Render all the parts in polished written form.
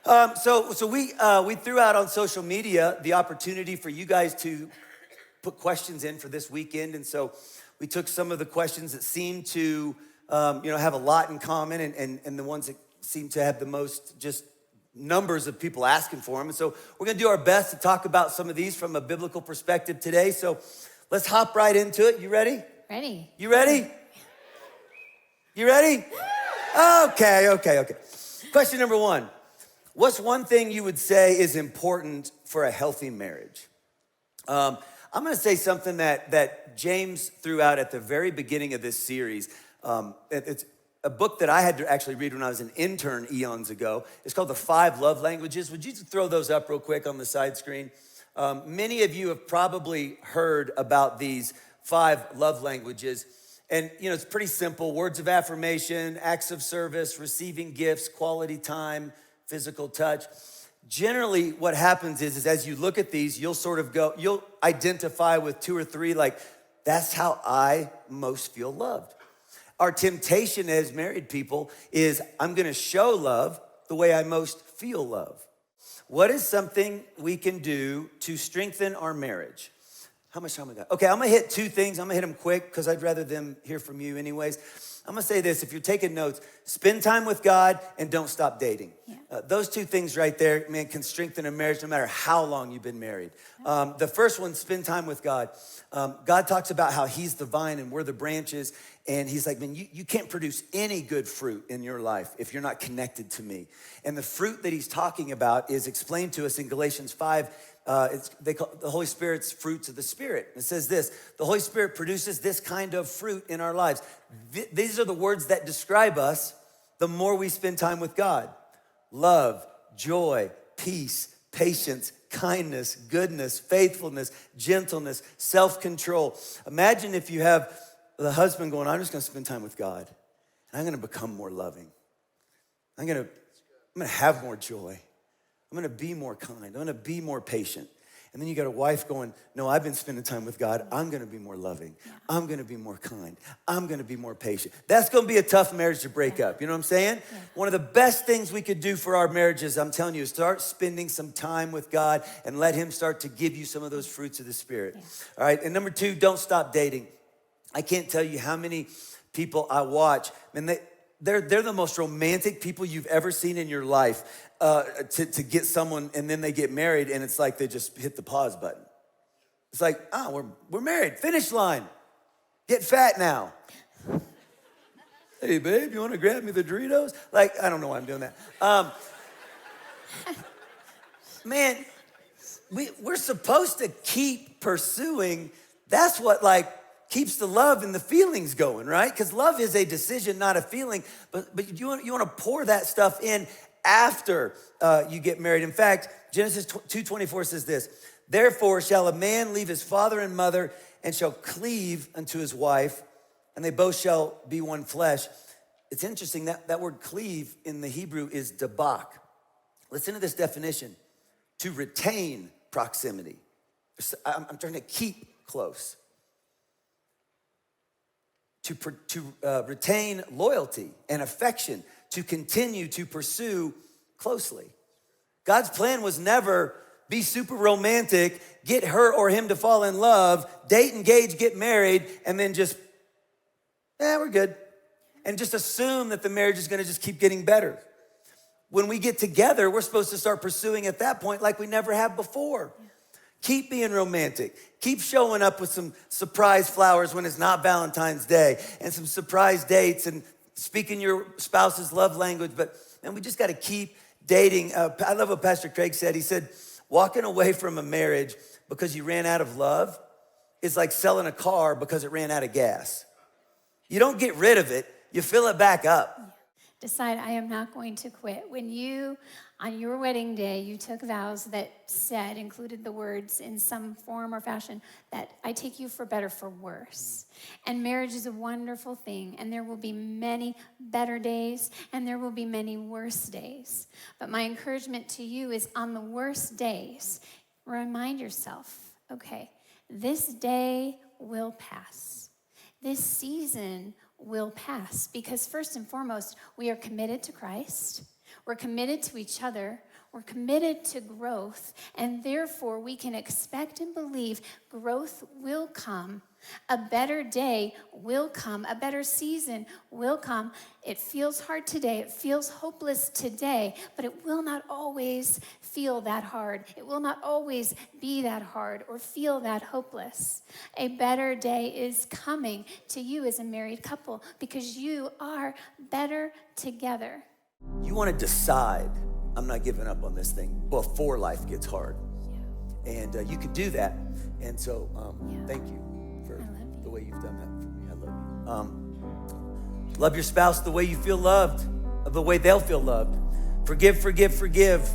So we threw out on social media the opportunity for you guys to put questions in for this weekend, and so we took some of the questions that seemed to have a lot in common, and the ones that seem to have the most just numbers of people asking for them. And so we're gonna do our best to talk about some of these from a biblical perspective today. So let's hop right into it. You ready? Ready. You ready? You ready? Okay. Question number one. What's one thing you would say is important for a healthy marriage? I'm gonna say something that James threw out at the very beginning of this series. It's a book that I had to actually read when I was an intern eons ago. It's called The 5 Love Languages. Would you throw those up real quick on the side screen? Many of you have probably heard about these 5 love languages. And it's pretty simple: words of affirmation, acts of service, receiving gifts, quality time, physical touch. Generally, what happens is as you look at these, you'll identify with 2 or 3, like, that's how I most feel loved. Our temptation as married people is, I'm gonna show love the way I most feel love. What is something we can do to strengthen our marriage? How much time we got? Okay, I'm gonna hit 2 things. I'm gonna hit them quick because I'd rather them hear from you anyways. I'm gonna say this: if you're taking notes, spend time with God and don't stop dating. Yeah. Those 2 things right there, man, can strengthen a marriage no matter how long you've been married. The first one, spend time with God. God talks about how he's the vine and we're the branches. And he's like, man, you can't produce any good fruit in your life if you're not connected to me. And the fruit that he's talking about is explained to us in Galatians 5. They call the Holy Spirit's fruits of the Spirit. It says this: the Holy Spirit produces this kind of fruit in our lives. These are the words that describe us the more we spend time with God: love, joy, peace, patience, kindness, goodness, faithfulness, gentleness, self-control. Imagine if you have the husband going, I'm just gonna spend time with God, and I'm gonna become more loving. I'm gonna have more joy. I'm gonna be more kind. I'm gonna be more patient. And then you got a wife going, no, I've been spending time with God. I'm gonna be more loving. Yeah. I'm gonna be more kind. I'm gonna be more patient. That's gonna be a tough marriage to break up. You know what I'm saying? Yeah. One of the best things we could do for our marriages, I'm telling you, is start spending some time with God and let him start to give you some of those fruits of the Spirit. Yeah. All right, and number 2, don't stop dating. I can't tell you how many people I watch, and they're the most romantic people you've ever seen in your life, to get someone, and then they get married, and it's like they just hit the pause button. It's like, we're married, finish line, get fat now. Hey, babe, you want to grab me the Doritos? Like, I don't know why I'm doing that. Man, we're supposed to keep pursuing. That's what, keeps the love and the feelings going, right? Because love is a decision, not a feeling. But you want to pour that stuff in after you get married. In fact, Genesis 2:24 says this: therefore shall a man leave his father and mother and shall cleave unto his wife, and they both shall be one flesh. It's interesting that word cleave in the Hebrew is dabak. Listen to this definition: to retain proximity. I'm trying to keep close. To retain loyalty and affection, to continue to pursue closely. God's plan was never be super romantic, get her or him to fall in love, date, engage, get married, and then just, we're good. And just assume that the marriage is gonna just keep getting better. When we get together, we're supposed to start pursuing at that point like we never have before. Keep being romantic. Keep showing up with some surprise flowers when it's not Valentine's Day, and some surprise dates, and speaking your spouse's love language. But man, we just got to keep dating. I love what Pastor Craig said. He said, walking away from a marriage because you ran out of love is like selling a car because it ran out of gas. You don't get rid of it, you fill it back up. Decide, I am not going to quit. When you, on your wedding day, you took vows that included the words in some form or fashion, that I take you for better, for worse. And marriage is a wonderful thing, and there will be many better days, and there will be many worse days. But my encouragement to you is, on the worst days, remind yourself, okay, this day will pass. This season will pass, because first and foremost, we are committed to Christ. We're committed to each other. We're committed to growth, and therefore we can expect and believe growth will come. A better day will come. A better season will come. It feels hard today. It feels hopeless today, but it will not always feel that hard. It will not always be that hard or feel that hopeless. A better day is coming to you as a married couple because you are better together. You want to decide, I'm not giving up on this thing before life gets hard. Yeah. And you can do that. And so thank you for you. the way you've done that for me. I love you. Love your spouse the way you feel loved, the way they'll feel loved. Forgive, forgive, forgive.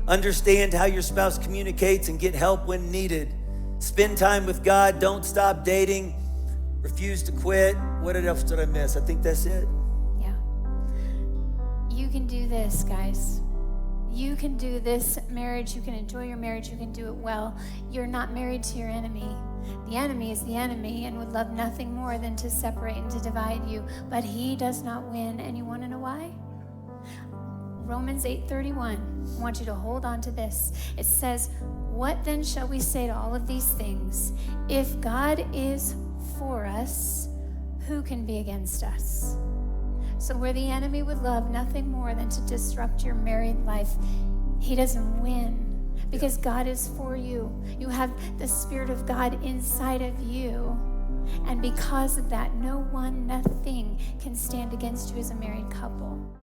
Understand how your spouse communicates and get help when needed. Spend time with God. Don't stop dating. Refuse to quit. What else did I miss? I think that's it. Yeah. You can do this, guys. You can do this marriage. You can enjoy your marriage. You can do it well. You're not married to your enemy. The enemy is the enemy and would love nothing more than to separate and to divide you. But he does not win. And you want to know why? Romans 8:31. I want you to hold on to this. It says, "What then shall we say to all of these things? If God is for us, who can be against us?" So where the enemy would love nothing more than to disrupt your married life, he doesn't win because God is for you. You have the Spirit of God inside of you. And because of that, no one, nothing can stand against you as a married couple.